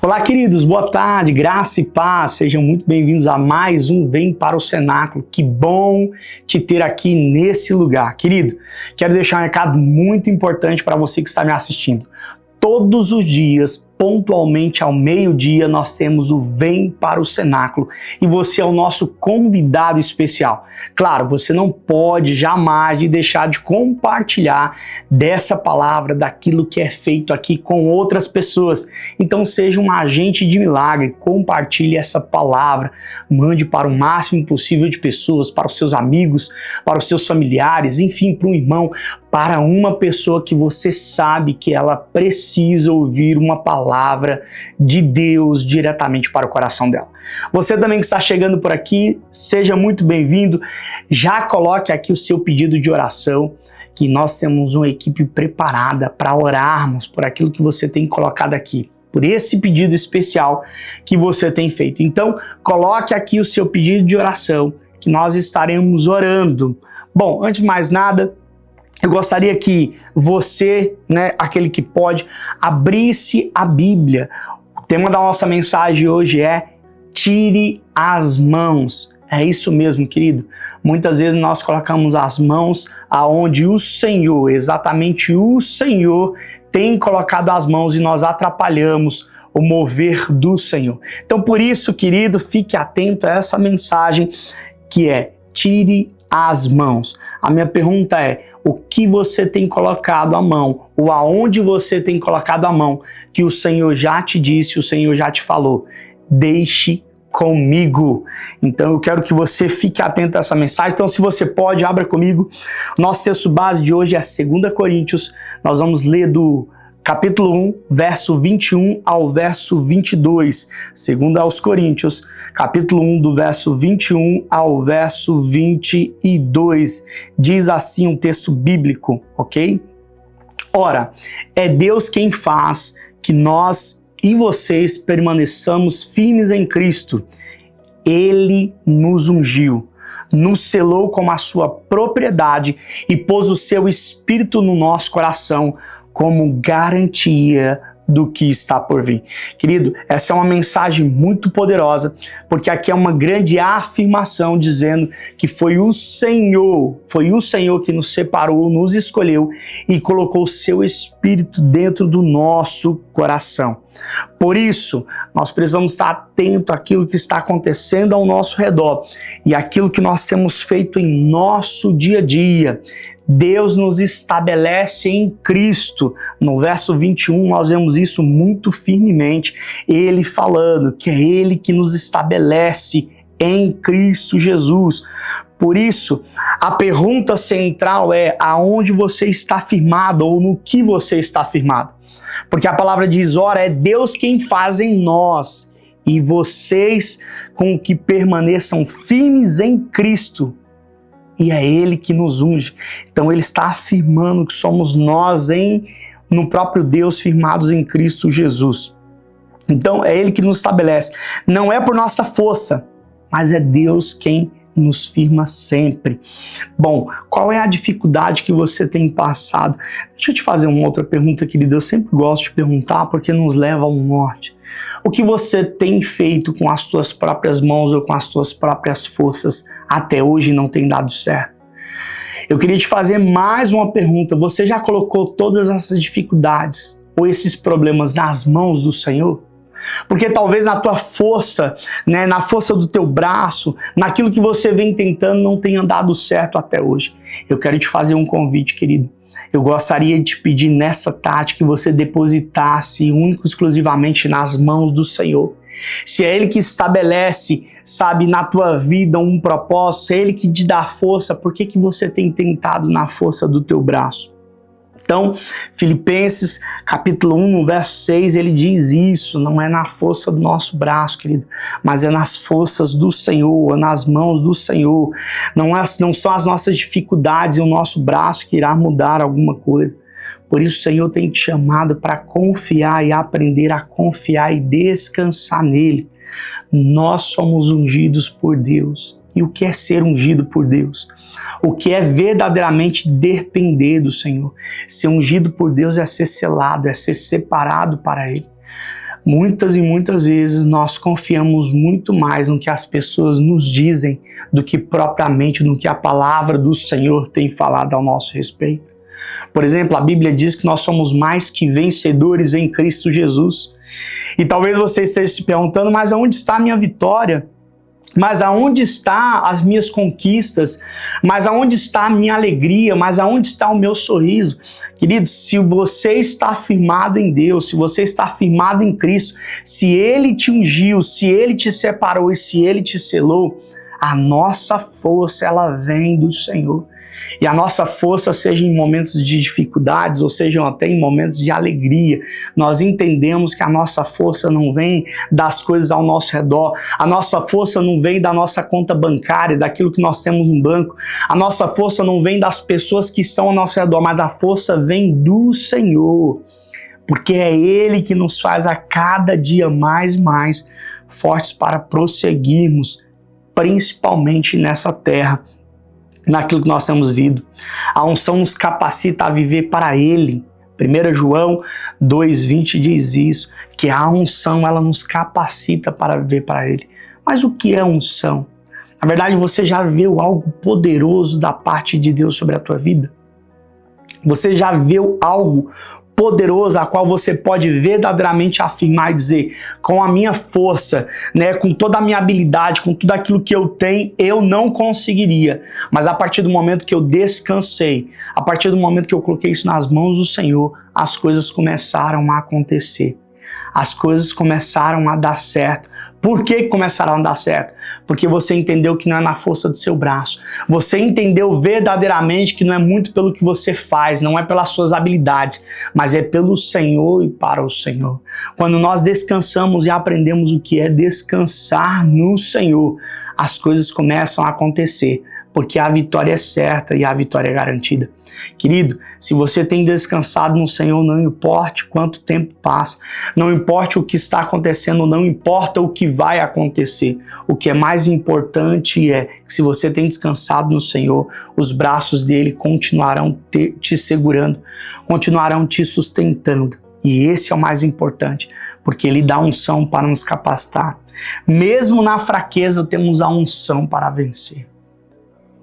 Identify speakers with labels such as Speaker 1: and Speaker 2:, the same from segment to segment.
Speaker 1: Olá, queridos, boa tarde, graça e paz, sejam muito bem-vindos a mais um Vem para o Cenáculo. Que bom te ter aqui nesse lugar. Querido, quero deixar um recado muito importante para você que está me assistindo. Todos os dias, pontualmente ao meio-dia, nós temos o Vem para o Cenáculo e você é o nosso convidado especial. Claro, você não pode jamais deixar de compartilhar dessa palavra, daquilo que é feito aqui com outras pessoas. Então seja um agente de milagre, compartilhe essa palavra, mande para o máximo possível de pessoas, para os seus amigos, para os seus familiares, enfim, para um irmão, para uma pessoa que você sabe que ela precisa ouvir uma palavra de Deus diretamente para o coração dela. Você também que está chegando por aqui, seja muito bem-vindo. Já coloque aqui o seu pedido de oração, que nós temos uma equipe preparada para orarmos por aquilo que você tem colocado aqui, por esse pedido especial que você tem feito. Então, coloque aqui o seu pedido de oração, que nós estaremos orando. Bom, antes de mais nada, eu gostaria que você, aquele que pode, abrisse a Bíblia. O tema da nossa mensagem hoje é tire as mãos. É isso mesmo, querido. Muitas vezes nós colocamos as mãos aonde o Senhor, exatamente o Senhor, tem colocado as mãos e nós atrapalhamos o mover do Senhor. Então, por isso, querido, fique atento a essa mensagem que é tire as mãos. A minha pergunta é: o que você tem colocado a mão, ou aonde você tem colocado a mão, que o Senhor já te disse, o Senhor já te falou, deixe comigo. Então eu quero que você fique atento a essa mensagem. Então, se você pode, abra comigo. Nosso texto base de hoje é 2 Coríntios. Nós vamos ler do capítulo 1, verso 21 ao verso 22. 2 aos Coríntios, capítulo 1, do verso 21 ao verso 22. Diz assim um texto bíblico, ok? Ora, é Deus quem faz que nós e vocês permaneçamos firmes em Cristo. Ele nos ungiu, nos selou como a sua propriedade e pôs o seu Espírito no nosso coração como garantia do que está por vir. Querido, essa é uma mensagem muito poderosa, porque aqui é uma grande afirmação dizendo que foi o Senhor que nos separou, nos escolheu e colocou o seu Espírito dentro do nosso coração. Por isso, nós precisamos estar atentos àquilo que está acontecendo ao nosso redor e aquilo que nós temos feito em nosso dia a dia. Deus nos estabelece em Cristo. No verso 21 nós vemos isso muito firmemente, ele falando que é ele que nos estabelece em Cristo Jesus. Por isso, a pergunta central é: aonde você está firmado ou no que você está firmado? Porque a palavra diz: ora, é Deus quem faz em nós e vocês com que permaneçam firmes em Cristo. E é Ele que nos unge. Então Ele está afirmando que somos nós no próprio Deus, firmados em Cristo Jesus. Então é Ele que nos estabelece. Não é por nossa força, mas é Deus quem nos firma sempre. Bom, qual é a dificuldade que você tem passado? Deixa eu te fazer uma outra pergunta, querida. Eu sempre gosto de perguntar porque nos leva ao norte. O que você tem feito com as tuas próprias mãos ou com as tuas próprias forças até hoje não tem dado certo? Eu queria te fazer mais uma pergunta. Você já colocou todas essas dificuldades ou esses problemas nas mãos do Senhor? Porque talvez na tua força, na força do teu braço, naquilo que você vem tentando não tenha dado certo até hoje. Eu quero te fazer um convite, querido. Eu gostaria de te pedir nessa tarde que você depositasse único e exclusivamente nas mãos do Senhor. Se é Ele que estabelece, sabe, na tua vida um propósito, se é Ele que te dá força, por que você tem tentado na força do teu braço? Então, Filipenses, capítulo 1, no verso 6, ele diz isso: não é na força do nosso braço, querido, mas é nas forças do Senhor, é nas mãos do Senhor. Não são as nossas dificuldades e o nosso braço que irá mudar alguma coisa. Por isso o Senhor tem te chamado para confiar e aprender a confiar e descansar nele. Nós somos ungidos por Deus. E o que é ser ungido por Deus? O que é verdadeiramente depender do Senhor? Ser ungido por Deus é ser selado, é ser separado para Ele. Muitas e muitas vezes nós confiamos muito mais no que as pessoas nos dizem do que propriamente no que a palavra do Senhor tem falado ao nosso respeito. Por exemplo, a Bíblia diz que nós somos mais que vencedores em Cristo Jesus. E talvez você esteja se perguntando, mas aonde está a minha vitória? Mas aonde está as minhas conquistas? Mas aonde está a minha alegria? Mas aonde está o meu sorriso? Querido, se você está firmado em Deus, se você está firmado em Cristo, se Ele te ungiu, se Ele te separou e se Ele te selou, a nossa força, ela vem do Senhor. E a nossa força, seja em momentos de dificuldades, ou seja até em momentos de alegria, nós entendemos que a nossa força não vem das coisas ao nosso redor, a nossa força não vem da nossa conta bancária, daquilo que nós temos no banco, a nossa força não vem das pessoas que estão ao nosso redor, mas a força vem do Senhor. Porque é Ele que nos faz a cada dia mais fortes para prosseguirmos, principalmente nessa terra, naquilo que nós temos vivido. A unção nos capacita a viver para Ele. 1 João 2,20 diz isso, que a unção ela nos capacita para viver para Ele. Mas o que é unção? Na verdade, você já viu algo poderoso da parte de Deus sobre a tua vida? Você já viu algo poderoso a qual você pode verdadeiramente afirmar e dizer, com a minha força, né, com toda a minha habilidade, com tudo aquilo que eu tenho, eu não conseguiria. Mas a partir do momento que eu descansei, a partir do momento que eu coloquei isso nas mãos do Senhor, as coisas começaram a acontecer. As coisas começaram a dar certo. Por que começaram a dar certo? Porque você entendeu que não é na força do seu braço. Você entendeu verdadeiramente que não é muito pelo que você faz, não é pelas suas habilidades, mas é pelo Senhor e para o Senhor. Quando nós descansamos e aprendemos o que é descansar no Senhor, as coisas começam a acontecer, porque a vitória é certa e a vitória é garantida. Querido, se você tem descansado no Senhor, não importe quanto tempo passa, não importe o que está acontecendo, não importa o que vai acontecer. O que é mais importante é que se você tem descansado no Senhor, os braços dele continuarão te segurando, continuarão te sustentando. E esse é o mais importante, porque ele dá unção para nos capacitar. Mesmo na fraqueza, temos a unção para vencer.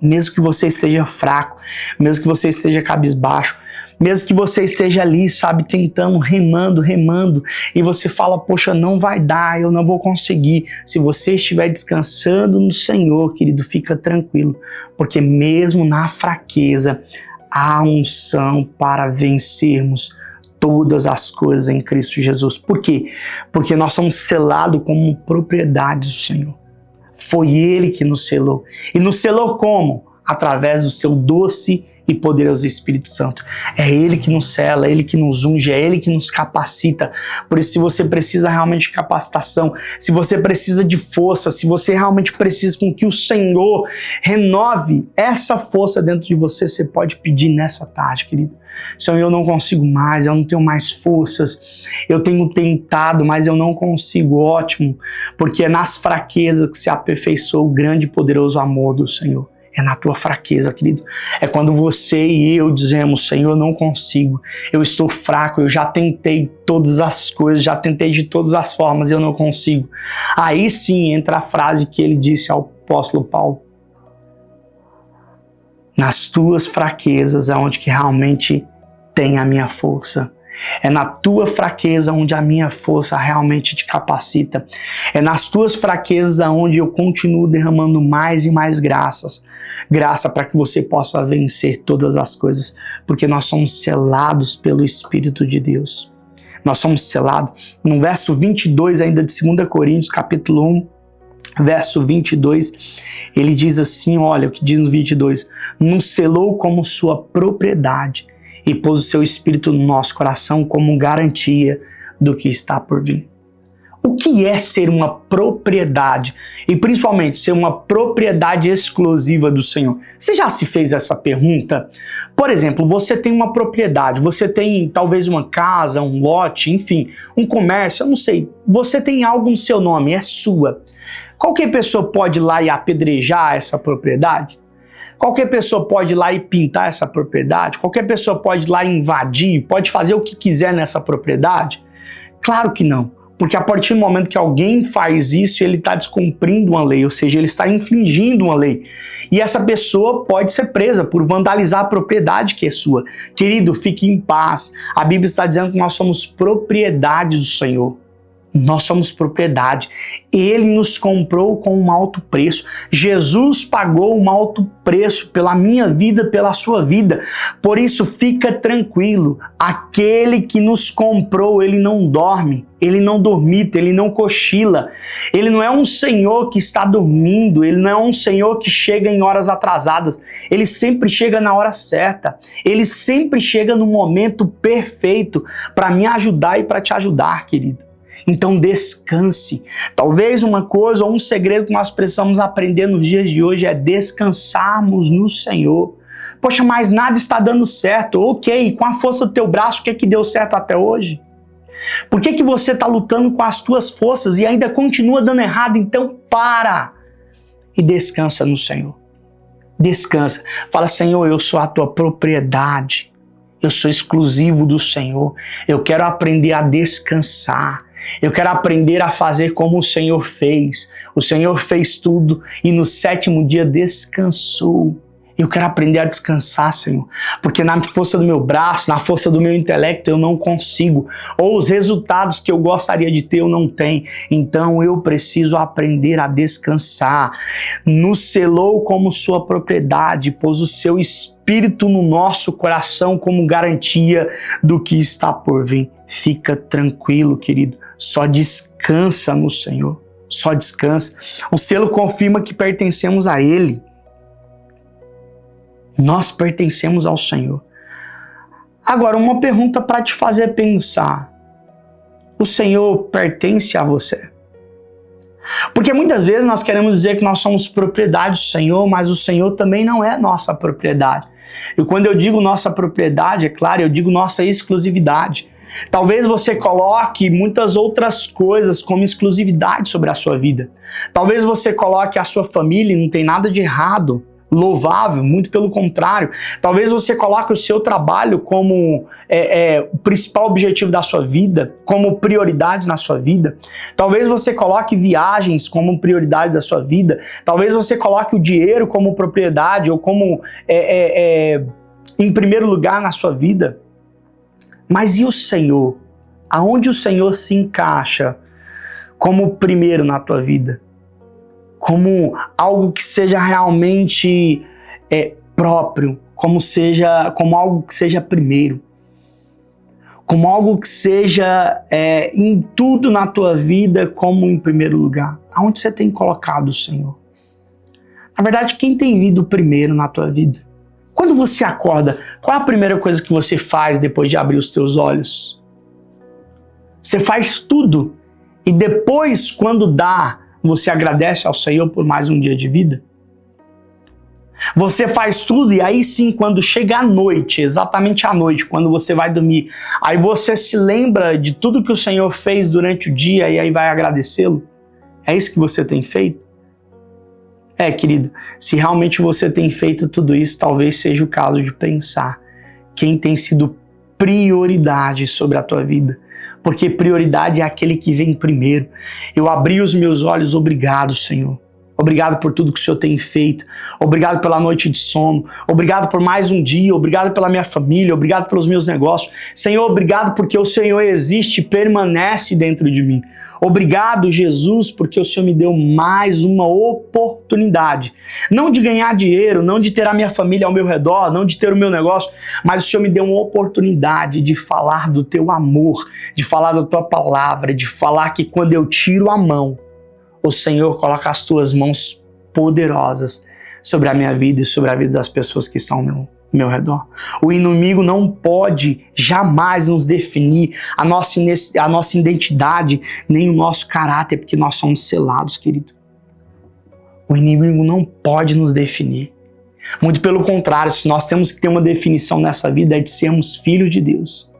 Speaker 1: Mesmo que você esteja fraco, mesmo que você esteja cabisbaixo, mesmo que você esteja ali, sabe, tentando, remando, e você fala, poxa, não vai dar, eu não vou conseguir. Se você estiver descansando no Senhor, querido, fica tranquilo, porque mesmo na fraqueza, há unção para vencermos todas as coisas em Cristo Jesus. Por quê? Porque nós somos selados como propriedade do Senhor. Foi Ele que nos selou. E nos selou como? Através do seu doce e poderoso Espírito Santo. É Ele que nos sela, é Ele que nos unge, é Ele que nos capacita. Por isso, se você precisa realmente de capacitação, se você precisa de força, se você realmente precisa com que o Senhor renove essa força dentro de você, você pode pedir nessa tarde, querido. Senhor, eu não consigo mais, eu não tenho mais forças, eu tenho tentado, mas eu não consigo. Ótimo, porque é nas fraquezas que se aperfeiçoa o grande e poderoso amor do Senhor. É na tua fraqueza, querido. É quando você e eu dizemos, Senhor, eu não consigo, eu estou fraco, eu já tentei todas as coisas, já tentei de todas as formas, eu não consigo. Aí sim entra a frase que ele disse ao apóstolo Paulo. Nas tuas fraquezas é onde que realmente tem a minha força. É na tua fraqueza onde a minha força realmente te capacita. É nas tuas fraquezas onde eu continuo derramando mais e mais graças. Graça para que você possa vencer todas as coisas, porque nós somos selados pelo Espírito de Deus. Nós somos selados. No verso 22 ainda de 2 Coríntios, capítulo 1, verso 22, ele diz assim, olha o que diz no 22, nos selou como sua propriedade e pôs o seu Espírito no nosso coração como garantia do que está por vir. O que é ser uma propriedade? E principalmente ser uma propriedade exclusiva do Senhor? Você já se fez essa pergunta? Por exemplo, você tem uma propriedade, você tem talvez uma casa, um lote, enfim, um comércio, eu não sei. Você tem algo no seu nome, é sua. Qualquer pessoa pode ir lá e apedrejar essa propriedade? Qualquer pessoa pode ir lá e pintar essa propriedade? Qualquer pessoa pode ir lá e invadir, pode fazer o que quiser nessa propriedade? Claro que não. Porque a partir do momento que alguém faz isso, ele está descumprindo uma lei, ou seja, ele está infringindo uma lei. E essa pessoa pode ser presa por vandalizar a propriedade que é sua. Querido, fique em paz. A Bíblia está dizendo que nós somos propriedade do Senhor. Nós somos propriedade. Ele nos comprou com um alto preço. Jesus pagou um alto preço pela minha vida, pela sua vida. Por isso, fica tranquilo. Aquele que nos comprou, ele não dorme, ele não dormita, ele não cochila. Ele não é um Senhor que está dormindo, ele não é um Senhor que chega em horas atrasadas. Ele sempre chega na hora certa. Ele sempre chega no momento perfeito para me ajudar e para te ajudar, querido. Então descanse. Talvez uma coisa ou um segredo que nós precisamos aprender nos dias de hoje é descansarmos no Senhor. Poxa, mas nada está dando certo. Ok, com a força do teu braço, o que é que deu certo até hoje? Por que você está lutando com as tuas forças e ainda continua dando errado? Então para e descansa no Senhor. Descansa. Fala, Senhor, eu sou a tua propriedade. Eu sou exclusivo do Senhor. Eu quero aprender a descansar. Eu quero aprender a fazer como o Senhor fez. O Senhor fez tudo e no 7º dia descansou. Eu quero aprender a descansar, Senhor, porque na força do meu braço, na força do meu intelecto eu não consigo, ou os resultados que eu gostaria de ter eu não tenho. Então eu preciso aprender a descansar. Nos selou como sua propriedade, pôs o seu Espírito no nosso coração como garantia do que está por vir. Fica tranquilo, querido, só descansa no Senhor, só descansa. O selo confirma que pertencemos a Ele. Nós pertencemos ao Senhor. Agora, uma pergunta para te fazer pensar. O Senhor pertence a você? Porque muitas vezes nós queremos dizer que nós somos propriedade do Senhor, mas o Senhor também não é nossa propriedade. E quando eu digo nossa propriedade, é claro, eu digo nossa exclusividade. Talvez você coloque muitas outras coisas como exclusividade sobre a sua vida. Talvez você coloque a sua família, não tem nada de errado, louvável, muito pelo contrário. Talvez você coloque o seu trabalho como o principal objetivo da sua vida, como prioridade na sua vida. Talvez você coloque viagens como prioridade da sua vida. Talvez você coloque o dinheiro como propriedade ou como em primeiro lugar na sua vida. Mas e o Senhor? Aonde o Senhor se encaixa como primeiro na tua vida? Como algo que seja realmente próprio, como algo que seja primeiro, como algo que seja em tudo na tua vida como em primeiro lugar. Aonde você tem colocado o Senhor? Na verdade, quem tem vindo primeiro na tua vida? Quando você acorda, qual é a primeira coisa que você faz depois de abrir os teus olhos? Você faz tudo e depois, quando dá, você agradece ao Senhor por mais um dia de vida? Você faz tudo e aí sim, quando chega a noite, exatamente à noite, quando você vai dormir, aí você se lembra de tudo que o Senhor fez durante o dia e aí vai agradecê-lo? É isso que você tem feito? Querido, se realmente você tem feito tudo isso, talvez seja o caso de pensar quem tem sido prioridade sobre a tua vida. Porque prioridade é aquele que vem primeiro. Eu abri os meus olhos, obrigado, Senhor. Obrigado por tudo que o Senhor tem feito. Obrigado pela noite de sono. Obrigado por mais um dia. Obrigado pela minha família. Obrigado pelos meus negócios. Senhor, obrigado porque o Senhor existe e permanece dentro de mim. Obrigado, Jesus, porque o Senhor me deu mais uma oportunidade. Não de ganhar dinheiro, não de ter a minha família ao meu redor, não de ter o meu negócio, mas o Senhor me deu uma oportunidade de falar do teu amor, de falar da tua palavra, de falar que quando eu tiro a mão, o Senhor coloca as tuas mãos poderosas sobre a minha vida e sobre a vida das pessoas que estão ao meu redor. O inimigo não pode jamais nos definir a nossa identidade, nem o nosso caráter, porque nós somos selados, querido. O inimigo não pode nos definir. Muito pelo contrário, se nós temos que ter uma definição nessa vida, é de sermos filhos de Deus.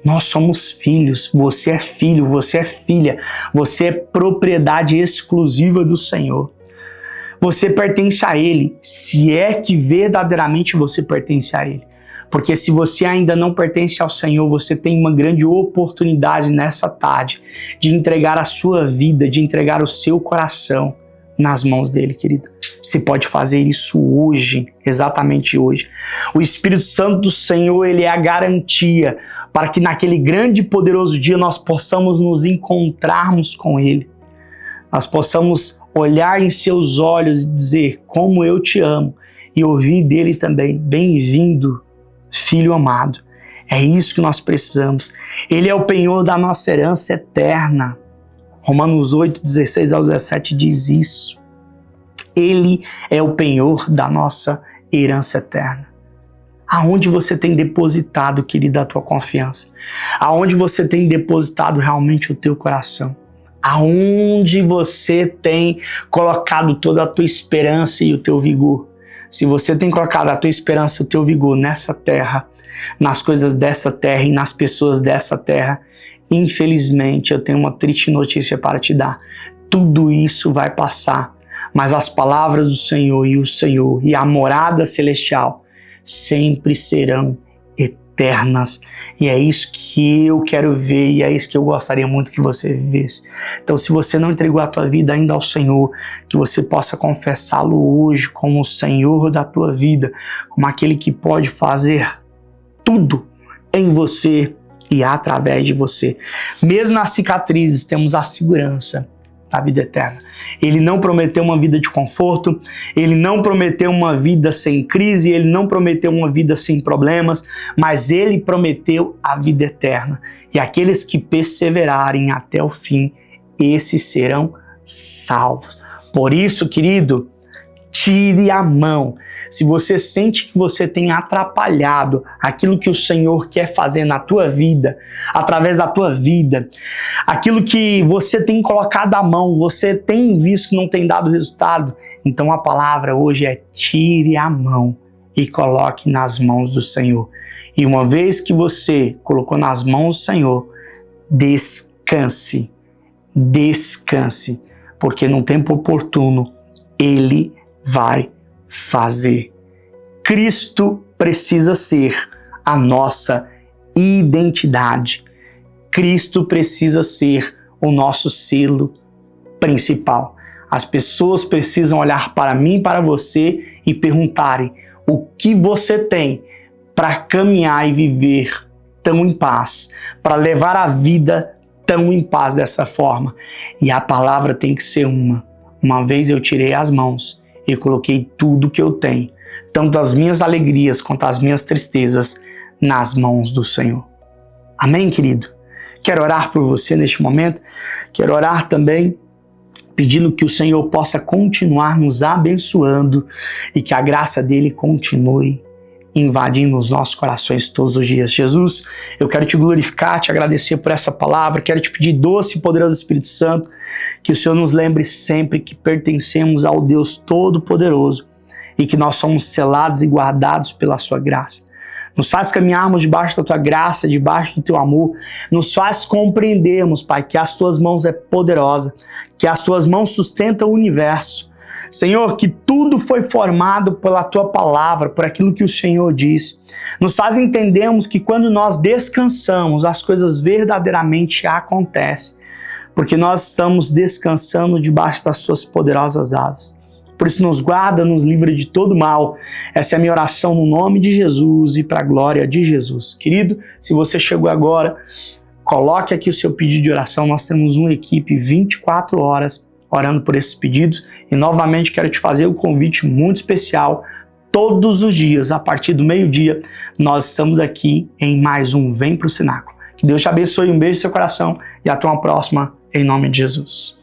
Speaker 1: Nós somos filhos, você é filho, você é filha, você é propriedade exclusiva do Senhor. Você pertence a Ele, se é que verdadeiramente você pertence a Ele. porque se você ainda não pertence ao Senhor, você tem uma grande oportunidade nessa tarde de entregar a sua vida, de entregar o seu coração nas mãos dele, querido. Você pode fazer isso hoje, exatamente hoje. O Espírito Santo do Senhor, ele é a garantia para que naquele grande e poderoso dia nós possamos nos encontrarmos com ele. Nós possamos olhar em seus olhos e dizer: como eu te amo, e ouvir dele também: bem-vindo, filho amado. É isso que nós precisamos. Ele é o penhor da nossa herança eterna. Romanos 8, 16 ao 17 diz isso. Ele é o penhor da nossa herança eterna. Aonde você tem depositado, querida, a tua confiança? Aonde você tem depositado realmente o teu coração? Aonde você tem colocado toda a tua esperança e o teu vigor? Se você tem colocado a tua esperança e o teu vigor nessa terra, nas coisas dessa terra e nas pessoas dessa terra, infelizmente eu tenho uma triste notícia para te dar. Tudo isso vai passar, mas as palavras do Senhor e a morada celestial sempre serão eternas. E é isso que eu quero ver e é isso que eu gostaria muito que você vivesse. Então, se você não entregou a tua vida ainda ao Senhor, que você possa confessá-lo hoje como o Senhor da tua vida, como aquele que pode fazer tudo em você e através de você. Mesmo nas cicatrizes, temos a segurança da vida eterna. Ele não prometeu uma vida de conforto, ele não prometeu uma vida sem crise, ele não prometeu uma vida sem problemas, mas ele prometeu a vida eterna. E aqueles que perseverarem até o fim, esses serão salvos. Por isso, querido, tire a mão. Se você sente que você tem atrapalhado aquilo que o Senhor quer fazer na tua vida, através da tua vida, aquilo que você tem colocado a mão, você tem visto que não tem dado resultado, então a palavra hoje é: tire a mão e coloque nas mãos do Senhor. E uma vez que você colocou nas mãos do Senhor, descanse, descanse, porque no tempo oportuno Ele vai fazer. Cristo precisa ser a nossa identidade. Cristo precisa ser o nosso selo principal. As pessoas precisam olhar para mim e para você e perguntarem: o que você tem para caminhar e viver tão em paz, para levar a vida tão em paz dessa forma? E a palavra tem que ser uma vez eu tirei as mãos e coloquei tudo que eu tenho, tanto as minhas alegrias quanto as minhas tristezas, nas mãos do Senhor. Amém, querido? Quero orar por você neste momento. Quero orar também pedindo que o Senhor possa continuar nos abençoando e que a graça dele continue invadindo os nossos corações todos os dias. Jesus, eu quero te glorificar, te agradecer por essa palavra, quero te pedir, doce e poderoso Espírito Santo, que o Senhor nos lembre sempre que pertencemos ao Deus Todo-Poderoso e que nós somos selados e guardados pela sua graça. Nos faz caminharmos debaixo da tua graça, debaixo do teu amor, nos faz compreendermos, Pai, que as tuas mãos é poderosa, que as tuas mãos sustentam o universo. Senhor, que tudo foi formado pela Tua palavra, por aquilo que o Senhor disse. Nos faz entendermos que quando nós descansamos, as coisas verdadeiramente acontecem, porque nós estamos descansando debaixo das Tuas poderosas asas. Por isso nos guarda, nos livra de todo mal. Essa é a minha oração no nome de Jesus e para a glória de Jesus. Querido, se você chegou agora, coloque aqui o seu pedido de oração. Nós temos uma equipe 24 horas orando por esses pedidos e novamente quero te fazer um convite muito especial. Todos os dias, a partir do meio-dia, nós estamos aqui em mais um Vem pro Cenáculo. Que Deus te abençoe, um beijo no seu coração e até uma próxima, em nome de Jesus.